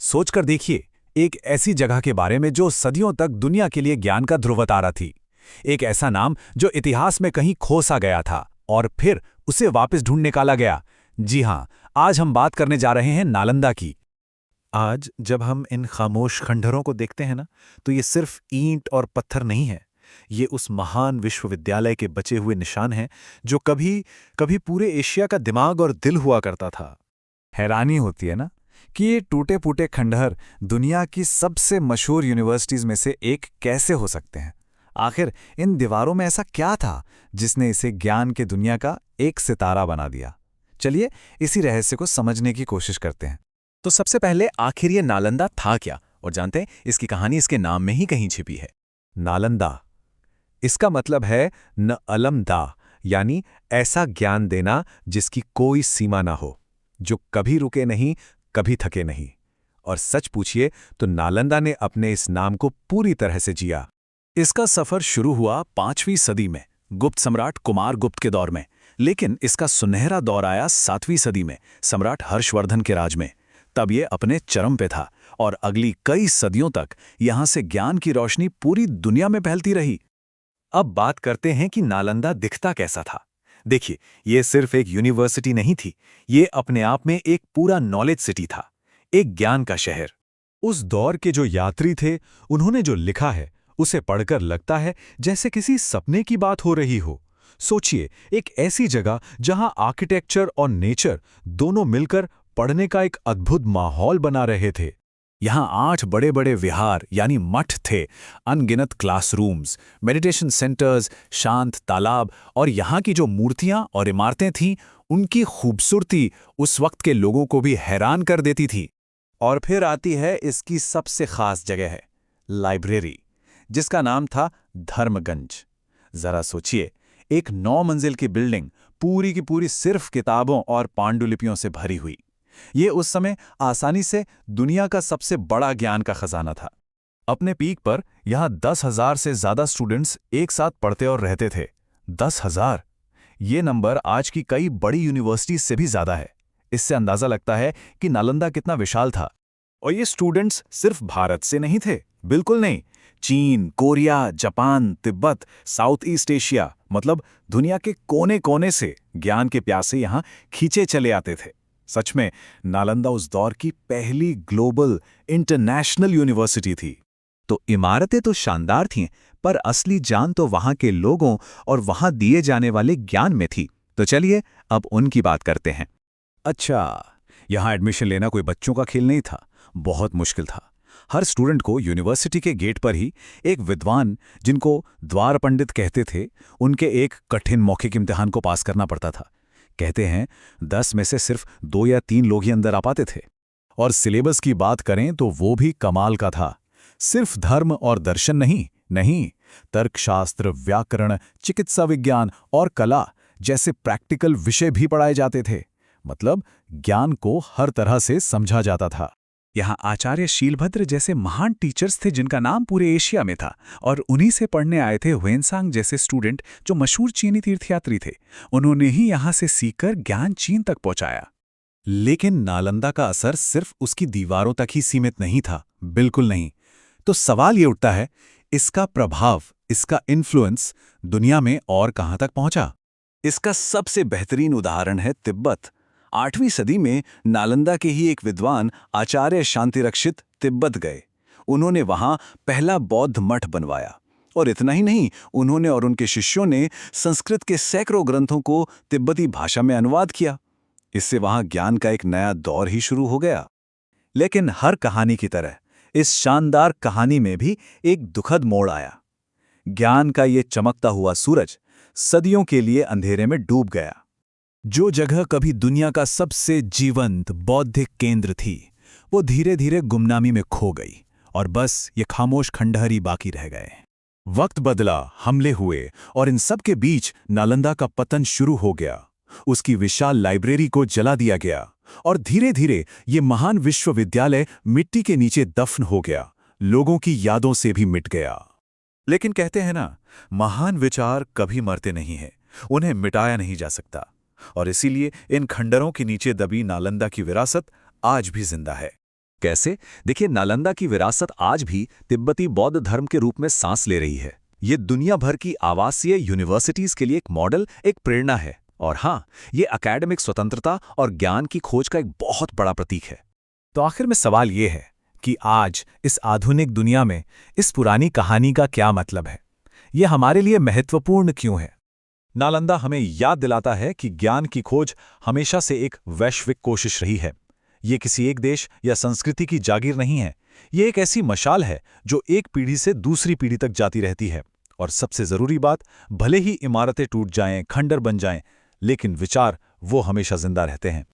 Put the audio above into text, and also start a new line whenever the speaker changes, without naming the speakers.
सोचकर देखिए, एक ऐसी जगह के बारे में जो सदियों तक दुनिया के लिए ज्ञान का ध्रुवतारा थी। एक ऐसा नाम जो इतिहास में कहीं खो सा गया था और फिर उसे वापस ढूंढ निकाला गया। जी हाँ, आज हम बात करने जा रहे हैं नालंदा की।
आज जब हम इन खामोश खंडहरों को देखते हैं ना, तो ये सिर्फ ईंट और पत्थर नहीं है। ये उस महान विश्वविद्यालय के बचे हुए निशान हैं जो कभी कभी पूरे एशिया का दिमाग और दिल हुआ करता था।
हैरानी होती है ना कि ये टूटे फूटे खंडहर दुनिया की सबसे मशहूर यूनिवर्सिटीज में से एक कैसे हो सकते हैं। आखिर इन दीवारों में ऐसा क्या था जिसने इसे ज्ञान के दुनिया का एक सितारा बना दिया। चलिए इसी रहस्य को समझने की कोशिश करते हैं।
तो सबसे पहले आखिर ये नालंदा था क्या, और जानते हैं इसकी कहानी इसके नाम में ही कहीं छिपी है।
नालंदा, इसका मतलब है न अलम दा, यानी ऐसा ज्ञान देना जिसकी कोई सीमा ना हो, जो कभी रुके नहीं, कभी थके नहीं। और सच पूछिए तो नालंदा ने अपने इस नाम को पूरी तरह से जिया।
इसका सफर शुरू हुआ 5वीं सदी में गुप्त सम्राट कुमारगुप्त के दौर में, लेकिन इसका सुनहरा दौर आया 7वीं सदी में सम्राट हर्षवर्धन के राज में। तब ये अपने चरम पे था और अगली कई सदियों तक यहां से ज्ञान की रोशनी पूरी दुनिया में फैलती रही। अब बात करते हैं कि नालंदा दिखता कैसा था। देखिए, ये सिर्फ एक यूनिवर्सिटी नहीं थी, ये अपने आप में एक पूरा नॉलेज सिटी था, एक ज्ञान का शहर।
उस दौर के जो यात्री थे, उन्होंने जो लिखा है उसे पढ़कर लगता है जैसे किसी सपने की बात हो रही हो। सोचिए, एक ऐसी जगह जहां आर्किटेक्चर और नेचर दोनों मिलकर पढ़ने का एक अद्भुत माहौल बना रहे थे।
यहाँ 8 बड़े बड़े विहार यानी मठ थे, अनगिनत क्लासरूम्स, मेडिटेशन सेंटर्स, शांत तालाब, और यहाँ की जो मूर्तियाँ और इमारतें थीं, उनकी खूबसूरती उस वक्त के लोगों को भी हैरान कर देती थी।
और फिर आती है इसकी सबसे खास जगह है लाइब्रेरी, जिसका नाम था धर्मगंज। जरा सोचिए, एक 9 मंजिल की बिल्डिंग पूरी की पूरी सिर्फ किताबों और पांडुलिपियों से भरी हुई। ये उस समय आसानी से दुनिया का सबसे बड़ा ज्ञान का खजाना था। अपने पीक पर यहाँ 10,000 से ज्यादा स्टूडेंट्स एक साथ पढ़ते और रहते थे। 10,000! ये नंबर आज की कई बड़ी यूनिवर्सिटीज से भी ज्यादा है। इससे अंदाजा लगता है कि नालंदा कितना विशाल था।
और ये स्टूडेंट्स सिर्फ भारत से नहीं थे, बिल्कुल नहीं। चीन, Korea, Japan, Tibet, south east Asia, मतलब दुनिया के कोने कोने से ज्ञान के प्यासे यहाँ खींचे चले आते थे। सच में नालंदा उस दौर की पहली ग्लोबल इंटरनेशनल यूनिवर्सिटी थी।
तो इमारतें तो शानदार थीं, पर असली जान तो वहां के लोगों और वहां दिए जाने वाले ज्ञान में थी। तो चलिए अब उनकी बात करते हैं। अच्छा, यहाँ एडमिशन लेना कोई बच्चों का खेल नहीं था, बहुत मुश्किल था। हर स्टूडेंट को यूनिवर्सिटी के गेट पर ही एक विद्वान, जिनको द्वार पंडित कहते थे, उनके एक कठिन मौखिक इम्तिहान को पास करना पड़ता था। कहते हैं 10 में से सिर्फ 2 या 3 लोग ही अंदर आ पाते थे। और सिलेबस की बात करें तो वो भी कमाल का था। सिर्फ धर्म और दर्शन नहीं, तर्कशास्त्र, व्याकरण, चिकित्सा विज्ञान और कला जैसे प्रैक्टिकल विषय भी पढ़ाए जाते थे। मतलब ज्ञान को हर तरह से समझा जाता था। यहाँ आचार्य शीलभद्र जैसे महान टीचर्स थे जिनका नाम पूरे एशिया में था, और उन्हीं से पढ़ने आए थे ह्वेनसांग जैसे स्टूडेंट जो मशहूर चीनी तीर्थयात्री थे। उन्होंने ही यहाँ से सीखकर ज्ञान चीन तक पहुंचाया। लेकिन नालंदा का असर सिर्फ उसकी दीवारों तक ही सीमित नहीं था, बिल्कुल नहीं। तो सवाल ये उठता है, इसका प्रभाव, इसका इन्फ्लुएंस दुनिया में और कहां तक पहुंचा?
इसका सबसे बेहतरीन उदाहरण है तिब्बत। 8वीं सदी में नालंदा के ही एक विद्वान आचार्य शांतिरक्षित तिब्बत गए। उन्होंने वहां पहला बौद्ध मठ बनवाया। और इतना ही नहीं, उन्होंने और उनके शिष्यों ने संस्कृत के सैकड़ों ग्रंथों को तिब्बती भाषा में अनुवाद किया। इससे वहां ज्ञान का एक नया दौर ही शुरू हो गया।
लेकिन हर कहानी की तरह इस शानदार कहानी में भी एक दुखद मोड़ आया। ज्ञान का ये चमकता हुआ सूरज सदियों के लिए अंधेरे में डूब गया। जो जगह कभी दुनिया का सबसे जीवंत बौद्धिक केंद्र थी, वो धीरे धीरे गुमनामी में खो गई और बस ये खामोश खंडहर ही बाकी रह गए। वक्त बदला, हमले हुए, और इन सब के बीच नालंदा का पतन शुरू हो गया। उसकी विशाल लाइब्रेरी को जला दिया गया और धीरे धीरे ये महान विश्वविद्यालय मिट्टी के नीचे दफन हो गया, लोगों की यादों से भी मिट गया। लेकिन कहते हैं ना, महान विचार कभी मरते नहीं हैं, उन्हें मिटाया नहीं जा सकता। और इसीलिए इन खंडरों के नीचे दबी नालंदा की विरासत आज भी जिंदा है। कैसे? देखिए, नालंदा की विरासत आज भी तिब्बती बौद्ध धर्म के रूप में सांस ले रही है। ये दुनिया भर की आवासीय यूनिवर्सिटीज के लिए एक मॉडल, एक प्रेरणा है। और हाँ, ये एकेडमिक स्वतंत्रता और ज्ञान की खोज का एक बहुत बड़ा प्रतीक है।
तो आखिर में सवाल ये है कि आज इस आधुनिक दुनिया में इस पुरानी कहानी का क्या मतलब है? ये हमारे लिए महत्वपूर्ण क्यों है?
नालंदा हमें याद दिलाता है कि ज्ञान की खोज हमेशा से एक वैश्विक कोशिश रही है। ये किसी एक देश या संस्कृति की जागीर नहीं है। ये एक ऐसी मशाल है जो एक पीढ़ी से दूसरी पीढ़ी तक जाती रहती है। और सबसे जरूरी बात, भले ही इमारतें टूट जाएं, खंडर बन जाएं, लेकिन विचार वो हमेशा जिंदा रहते हैं।